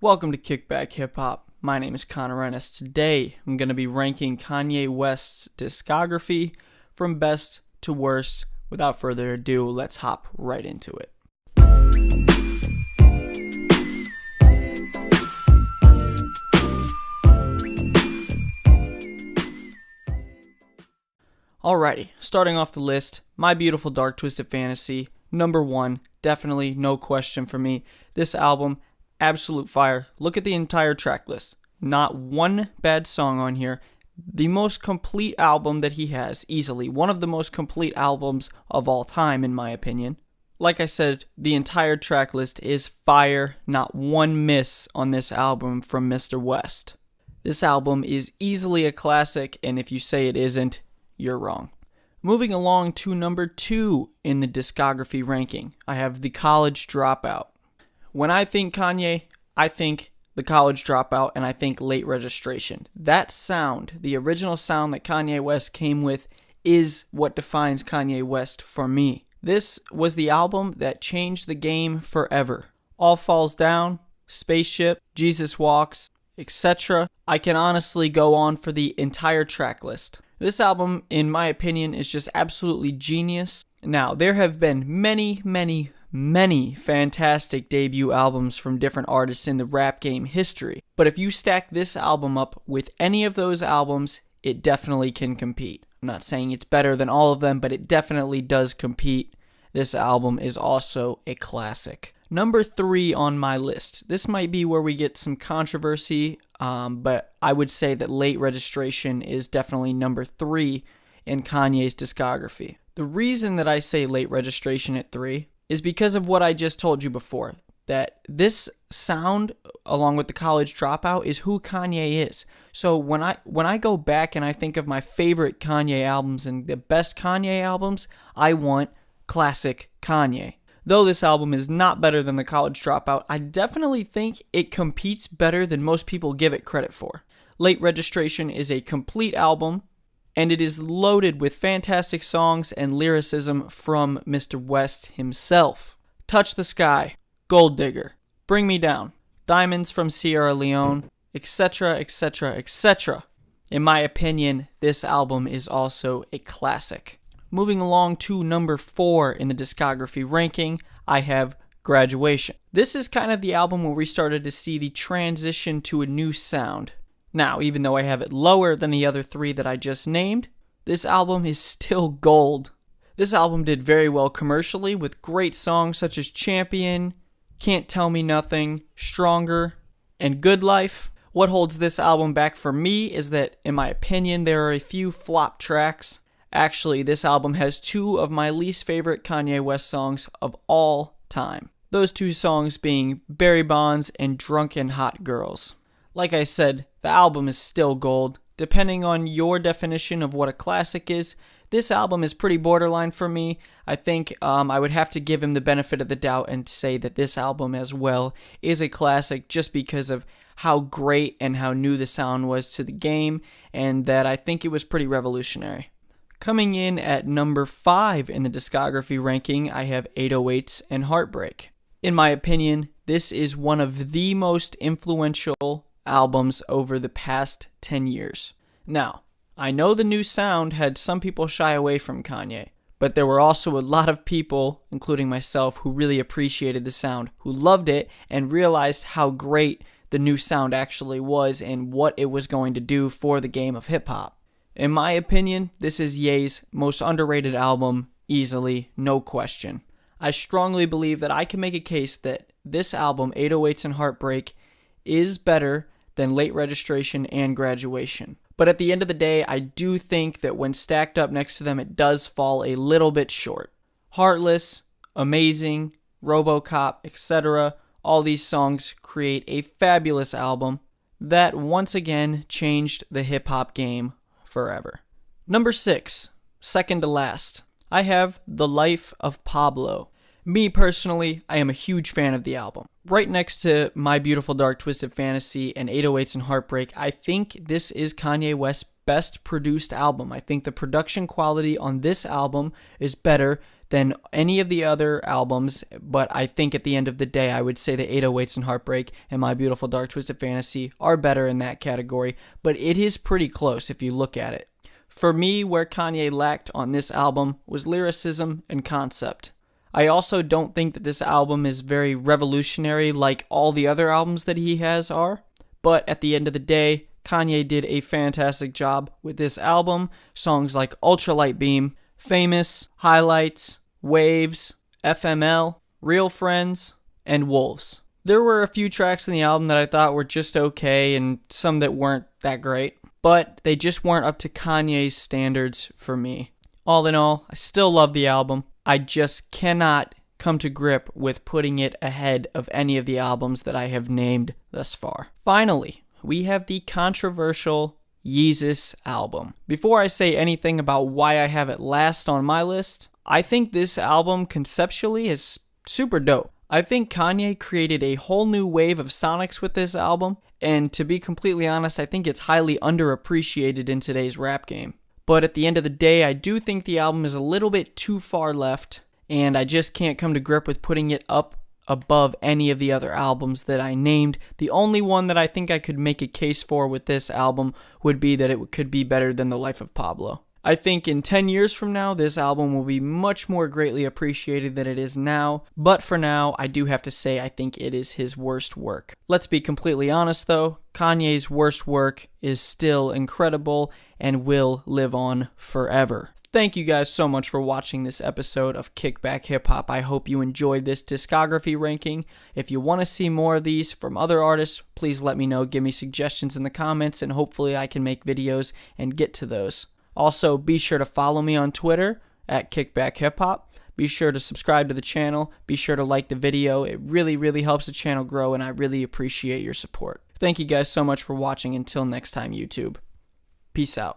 Welcome to Kickback Hip Hop. My name is Connor Ennis. Today, I'm going to be ranking Kanye West's discography from best to worst. Without further ado, let's hop right into it. Alrighty, starting off the list, My Beautiful Dark Twisted Fantasy, number 1, definitely no question for me. This album, absolute fire. Look at the entire track list. Not one bad song on here. The most complete album that he has, easily. One of the most complete albums of all time, in my opinion. Like I said, the entire track list is fire. Not one miss on this album from Mr. West. This album is easily a classic, and if you say it isn't, you're wrong. Moving along to number 2 in the discography ranking, I have The College Dropout. When I think Kanye, I think The College Dropout and I think Late Registration. That sound, the original sound that Kanye West came with, is what defines Kanye West for me. This was the album that changed the game forever. All Falls Down, Spaceship, Jesus Walks, etc. I can honestly go on for the entire track list. This album, in my opinion, is just absolutely genius. Now, there have been many fantastic debut albums from different artists in the rap game history. But if you stack this album up with any of those albums, it definitely can compete. I'm not saying it's better than all of them, but it definitely does compete. This album is also a classic. Number 3 on my list. This might be where we get some controversy, but I would say that Late Registration is definitely number 3 in Kanye's discography. The reason that I say Late Registration at 3 is because of what I just told you before, that this sound, along with The College Dropout, is who Kanye is. So when I go back and I think of my favorite Kanye albums and the best Kanye albums, I want classic Kanye. Though this album is not better than The College Dropout, I definitely think it competes better than most people give it credit for. Late Registration is a complete album, and it is loaded with fantastic songs and lyricism from Mr. West himself. Touch the Sky, Gold Digger, Bring Me Down, Diamonds from Sierra Leone, etc., etc., etc. In my opinion, this album is also a classic. Moving along to number 4 in the discography ranking, I have Graduation. This is kind of the album where we started to see the transition to a new sound. Now, even though I have it lower than the other 3 that I just named, this album is still gold. This album did very well commercially with great songs such as Champion, Can't Tell Me Nothing, Stronger, and Good Life. What holds this album back for me is that, in my opinion, there are a few flop tracks. Actually, this album has 2 of my least favorite Kanye West songs of all time. Those 2 songs being Barry Bonds and Drunken Hot Girls. Like I said, the album is still gold. Depending on your definition of what a classic is, this album is pretty borderline for me. I think I would have to give him the benefit of the doubt and say that this album as well is a classic just because of how great and how new the sound was to the game, and that I think it was pretty revolutionary. Coming in at number 5 in the discography ranking, I have 808s and Heartbreak. In my opinion, this is one of the most influential albums over the past 10 years. Now, I know the new sound had some people shy away from Kanye, but there were also a lot of people, including myself, who really appreciated the sound, who loved it, and realized how great the new sound actually was and what it was going to do for the game of hip-hop. In my opinion, this is Ye's most underrated album, easily, no question. I strongly believe that I can make a case that this album, 808s and Heartbreak, is better than Late Registration and Graduation. But at the end of the day, I do think that when stacked up next to them, it does fall a little bit short. Heartless, Amazing, RoboCop, etc., all these songs create a fabulous album that once again changed the hip-hop game forever. Number 6, second to last, I have The Life of Pablo. Me personally, I am a huge fan of the album. Right next to My Beautiful Dark Twisted Fantasy and 808s and Heartbreak, I think this is Kanye West's best produced album. I think the production quality on this album is better than any of the other albums, but I think at the end of the day, I would say the 808s and Heartbreak and My Beautiful Dark Twisted Fantasy are better in that category, but it is pretty close if you look at it. For me, where Kanye lacked on this album was lyricism and concept. I also don't think that this album is very revolutionary like all the other albums that he has are, but at the end of the day, Kanye did a fantastic job with this album. Songs like Ultralight Beam, Famous, Highlights, Waves, FML, Real Friends, and Wolves. There were a few tracks in the album that I thought were just okay and some that weren't that great, but they just weren't up to Kanye's standards for me. All in all, I still love the album. I just cannot come to grip with putting it ahead of any of the albums that I have named thus far. Finally, we have the controversial Yeezy album. Before I say anything about why I have it last on my list, I think this album conceptually is super dope. I think Kanye created a whole new wave of sonics with this album, and to be completely honest, I think it's highly underappreciated in today's rap game. But at the end of the day, I do think the album is a little bit too far left, and I just can't come to grip with putting it up above any of the other albums that I named. The only one that I think I could make a case for with this album would be that it could be better than The Life of Pablo. I think in 10 years from now, this album will be much more greatly appreciated than it is now, but for now, I do have to say I think it is his worst work. Let's be completely honest though, Kanye's worst work is still incredible and will live on forever. Thank you guys so much for watching this episode of Kickback Hip Hop. I hope you enjoyed this discography ranking. If you want to see more of these from other artists, please let me know. Give me suggestions in the comments, and hopefully I can make videos and get to those. Also, be sure to follow me on Twitter at Kickback Hip Hop. Be sure to subscribe to the channel. Be sure to like the video. It really, really helps the channel grow, and I really appreciate your support. Thank you guys so much for watching. Until next time, YouTube. Peace out.